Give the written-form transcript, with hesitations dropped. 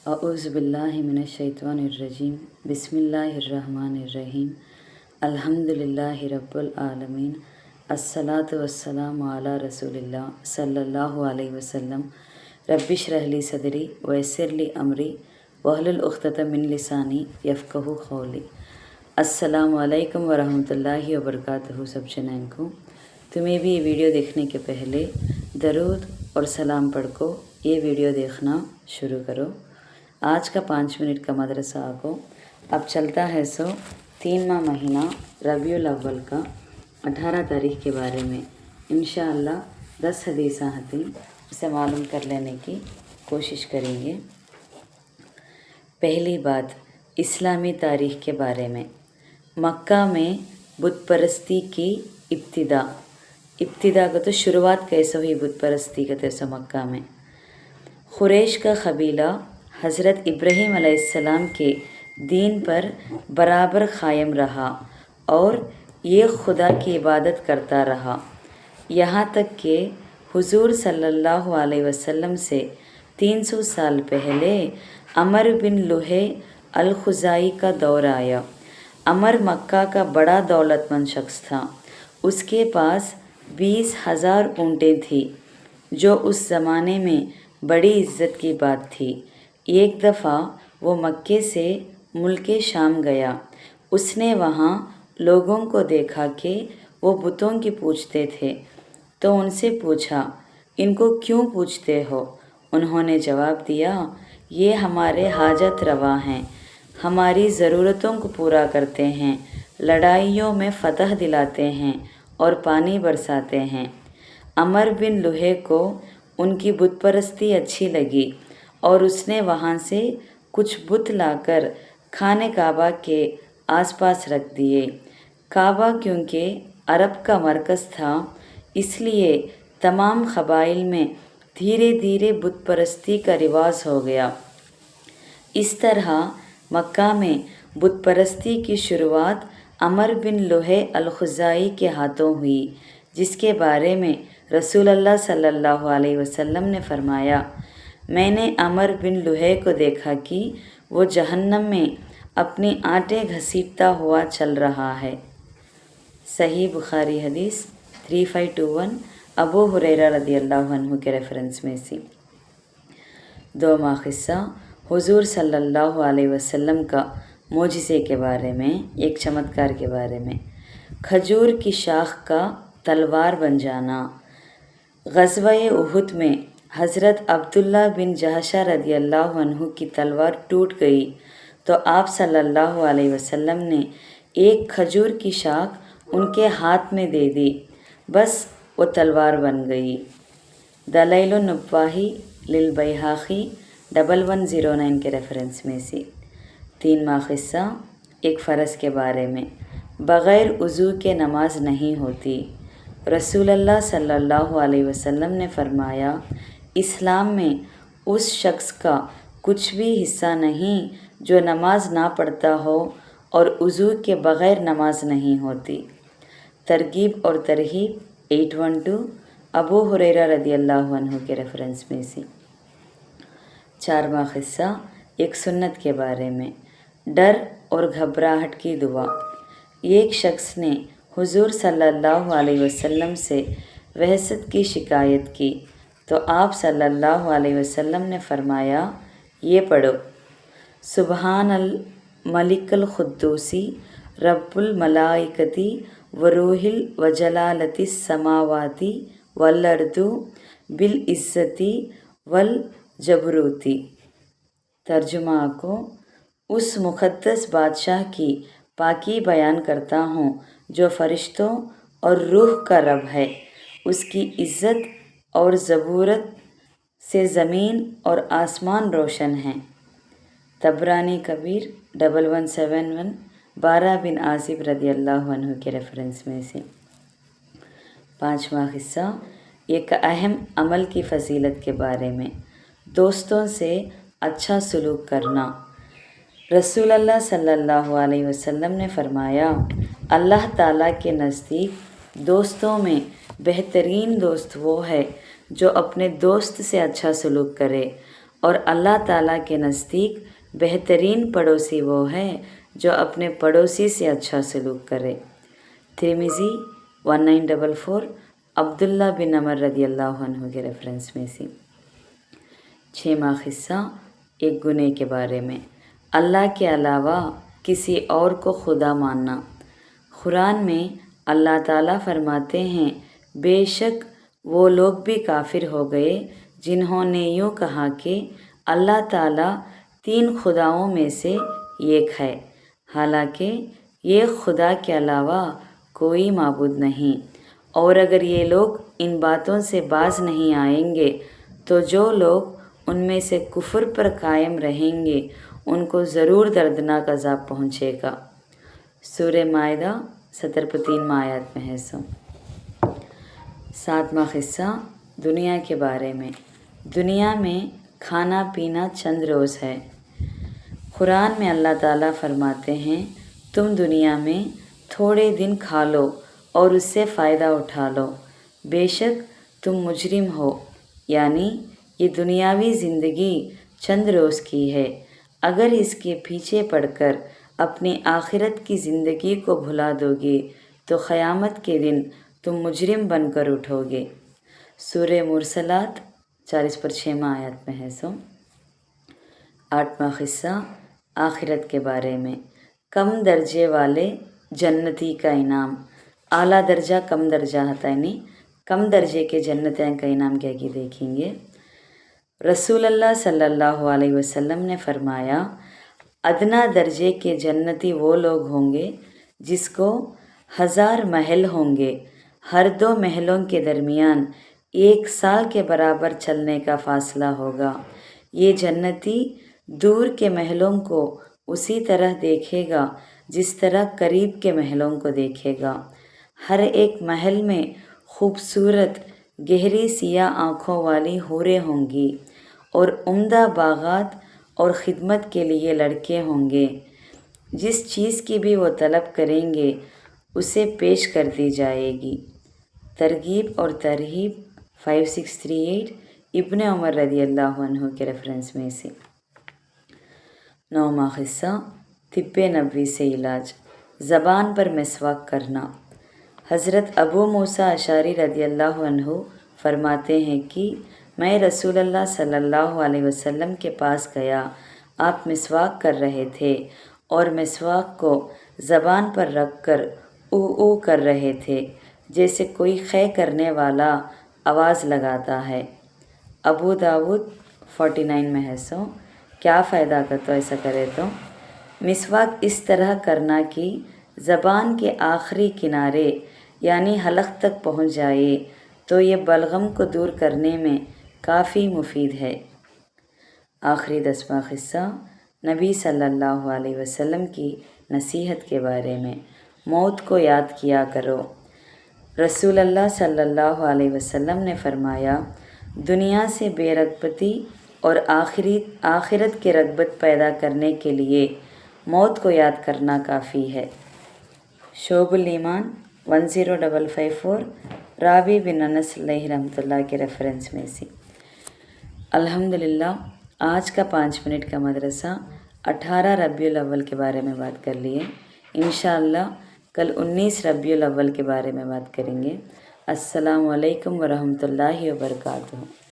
अऊज़ु बिल्लाहि मिनश्शैतानिर्रजीम बिस्मिल्लाहिर्रहमानिर्रहीम अल्हम्दुलिल्लाहि रब्बिल आलमीन अस्सलातु वस्सलामु अला रसूलिल्लाह सल्लल्लाहु अलैहि वसल्लम रब्बिश्रह ली सदरी वयस्सिर ली अमरी वहलुल उक़्दतम मिन लिसानी यफ़क़हू क़ौली। अस्सलामु अलैकुम वरहमतुल्लाहि वबरकातुहू। सब चैनल को तुम्हें भी ये वीडियो देखने के पहले दरूद और सलाम पढ़ को ये वीडियो देखना शुरू करो। आज का 5 मिनट का मदरसा को अब चलता है 3वां महीना रबीउल अव्वल का 18 तारीख के बारे में इंशाअल्लाह 10 हदीस आती उसे मालूम कर लेने की कोशिश करेंगे। पहली बात, इस्लामी तारीख़ के बारे में। मक्का में बुत परस्ती की इब्तिदा को तो शुरुआत कैसे हुई बुत परस्ती का तो मक्का में खुरैश का कबीला हज़रत इब्राहीम अलैहिस्सलाम के दीन पर बराबर क़ायम रहा और ये खुदा की इबादत करता रहा, यहाँ तक कि हुज़ूर सल्लल्लाहु अलैहि वसल्लम से 300 साल पहले अमर बिन लुहे अल-खुज़ाई का दौर आया। अमर मक्का का बड़ा दौलतमंद शख्स था। उसके पास 20,000 ऊँटें थी, जो उस ज़माने में बड़ी इज़्ज़त की बात थी। एक दफ़ा वो मक्के से मुल्के शाम गया। उसने वहाँ लोगों को देखा कि वो बुतों की पूजते थे, तो उनसे पूछा, इनको क्यों पूजते हो? उन्होंने जवाब दिया, ये हमारे हाजत रवा हैं, हमारी ज़रूरतों को पूरा करते हैं, लड़ाइयों में फ़तह दिलाते हैं और पानी बरसाते हैं। अमर बिन लुहे को उनकी बुत परस्ती अच्छी लगी और उसने वहाँ से कुछ बुत लाकर खाने काबा के आसपास रख दिए। काबा क्योंकि अरब का मरकज़ था, इसलिए तमाम क़बाइल में धीरे धीरे बुत परस्ती का रिवाज हो गया। इस तरह मक्का में बुत परस्ती की शुरुआत अमर बिन लुहे अल-खुज़ाई के हाथों हुई, जिसके बारे में रसूलुल्लाह सल्लल्लाहु अलैहि वसल्लम ने फरमाया, मैंने अमर बिन लुहे को देखा कि वो जहन्नम में अपनी आंटें घसीटता हुआ चल रहा है। सही बुखारी हदीस 3521 अबू हुरैरा रदियल्लाहु अन्हु के रेफरेंस में से। 2वां क़िस्सा हुज़ूर सल्लल्लाहु अलैहि वसल्लम का मोजिज़े के बारे में, एक चमत्कार के बारे में। खजूर की शाख का तलवार बन जाना। ग़ज़वा-ए उहुद में हज़रत अब्दुल्ला बिन जहशा रदियल्लाहु अन्हु की तलवार टूट गई, तो आप सल्लल्लाहु अलैहि वसल्लम ने एक खजूर की शाख उनके हाथ में दे दी, बस वो तलवार बन गई। दलाइलुन नुब्वाही लिल बैहाक़ी 1109 के रेफरेंस में से। 3वां क़िस्सा, एक फ़र्ज़ के बारे में। बग़ैर वज़ू के नमाज नहीं होती। रसूलुल्लाह सल्लल्लाहु अलैहि वसल्लम ने फरमाया, इस्लाम में उस शख्स का कुछ भी हिस्सा नहीं जो नमाज ना पढ़ता हो और वज़ू के बग़ैर नमाज नहीं होती। तरगीब और तरहीब 812 अबू हुरैरा रदियल्लाहु अन्हु के रेफरेंस में से। 4वां क़िस्सा, एक सुन्नत के बारे में। डर और घबराहट की दुआ। एक शख्स ने हुज़ूर सल्लल्लाहु अलैहि वसल्लम से वहशत की शिकायत की, तो आप सल्लल्लाहु अलैहि वसल्लम ने फरमाया, ये पढ़ो, सुबहानल मलिकल खुद्दूसी रब्बुल मलाइकति व रूहिल व जलालतिस समावाति वल अर्दु बिल इज़्ज़ति वल जबरूती। तर्जुमा को, उस मुक़द्दस बादशाह की पाकी बयान करता हूँ जो फ़रिश्तों और रूह का रब है, उसकी इज़्ज़त और ज़बूरत से ज़मीन और आसमान रोशन हैं। तबरानी कबीर 1171 बारा बिन आसिफ रदियल्लाहु अन्हु के रेफरेंस में से। 5वां क़िस्सा, एक अहम अमल की फ़जीलत के बारे में। दोस्तों से अच्छा सलूक करना। रसूलुल्लाह सल्लल्लाहु अलैहि वसल्लम ने फरमाया, अल्लाह ताला के नज़दीक दोस्तों में बेहतरीन दोस्त वो है जो अपने दोस्त से अच्छा सलूक करे اور اللہ تعالیٰ کے نزدیک بہترین پڑوسی وہ ہے جو اپنے پڑوسی سے اچھا سلوک کرے۔ ترمذی 1944 عبداللہ بن عمر رضی اللہ عنہ کے ریفرنس میں سے۔ 6واں قصہ ایک گناہ کے بارے میں، اللہ کے علاوہ کسی اور کو خدا ماننا۔ قرآن میں اللہ تعالیٰ فرماتے ہیں، بے شک وہ لوگ بھی کافر ہو گئے جنہوں نے یوں کہا کہ اللہ تعالیٰ 3 خداؤں میں سے ایک ہے، حالانکہ یہ خدا کے علاوہ کوئی معبود نہیں۔ اور اگر یہ لوگ ان باتوں سے باز نہیں آئیں گے تو جو لوگ ان میں سے کفر پر قائم رہیں گے ان کو ضرور دردناک عذاب پہنچے گا۔ سورہ مائدہ 73 آیات میں ہے سو۔ 7واں قصہ دنیا کے بارے میں، دنیا میں کھانا پینا چند روز ہے۔ قرآن میں اللہ تعالیٰ فرماتے ہیں، تم دنیا میں تھوڑے دن کھا لو اور اس سے فائدہ اٹھا لو، بے شک تم مجرم ہو۔ یعنی یہ دنیاوی زندگی چند روز کی ہے، اگر اس کے پیچھے پڑ کر اپنی آخرت کی زندگی کو بھلا دو گے تو قیامت کے دن تم مجرم بن کر اٹھو گے۔ سورہ مرسلات 40/6 آیات میں ہے سو۔ 8واں قصہ آخرت کے بارے میں، کم درجے والے جنتی کا انعام۔ اعلیٰ درجہ کم درجہ ہوتا ہے، یعنی کم درجے کے جنتیوں کا انعام کیا کہ دیکھیں گے۔ رسول اللہ صلی اللہ علیہ وسلم نے فرمایا، ادنا درجے کے جنتی وہ لوگ ہوں گے جس کو 1000 محل ہوں گے، ہر 2 محلوں کے درمیان 1 سال کے برابر چلنے کا فاصلہ ہوگا۔ یہ جنتی دور کے محلوں کو اسی طرح دیکھے گا جس طرح قریب کے محلوں کو دیکھے گا۔ ہر ایک محل میں خوبصورت گہری سیاہ آنکھوں والی حوریں ہوں گی اور عمدہ باغات اور خدمت کے لیے لڑکے ہوں گے۔ جس چیز کی بھی وہ طلب کریں گے اسے پیش کر دی جائے گی۔ ترغیب اور ترہیب 5638 ابن عمر رضی اللہ عنہ کے ریفرنس میں سے۔ 9واں قصہ طب نبوی سے علاج، زبان پر مسواک کرنا۔ حضرت ابو موسیٰ اشعری رضی اللہ عنہ فرماتے ہیں کہ میں رسول اللہ صلی اللہ علیہ وسلم کے پاس گیا، آپ مسواک کر رہے تھے اور مسواک کو زبان پر رکھ کر او او کر رہے تھے جیسے کوئی خے کرنے والا آواز لگاتا ہے۔ ابو داود 49 میں ہے سو۔ کیا فائدہ کا تو ایسا کرے تو مسواک اس طرح کرنا کہ زبان کے آخری کنارے یعنی حلق تک پہنچ جائے تو یہ بلغم کو دور کرنے میں کافی مفید ہے۔ آخری 10واں قصہ نبی صلی اللہ علیہ وسلم کی نصیحت کے بارے میں، موت کو یاد کیا کرو۔ رسول اللہ صلی اللہ علیہ وسلم نے فرمایا، دنیا سے بے رغبتی اور آخرت کی رغبت پیدا کرنے کے لیے موت کو یاد کرنا کافی ہے۔ شعب الایمان 10554 راوی بن انس علیہ رحمۃ اللہ کے ریفرنس میں سے۔ الحمدللہ آج کا 5 منٹ کا مدرسہ 18 ربیع الاول کے بارے میں بات کر لیے۔ انشاءاللہ کل 19 ربیع الاول کے بارے میں بات کریں گے۔ السلام علیکم ورحمۃ اللہ وبرکاتہ۔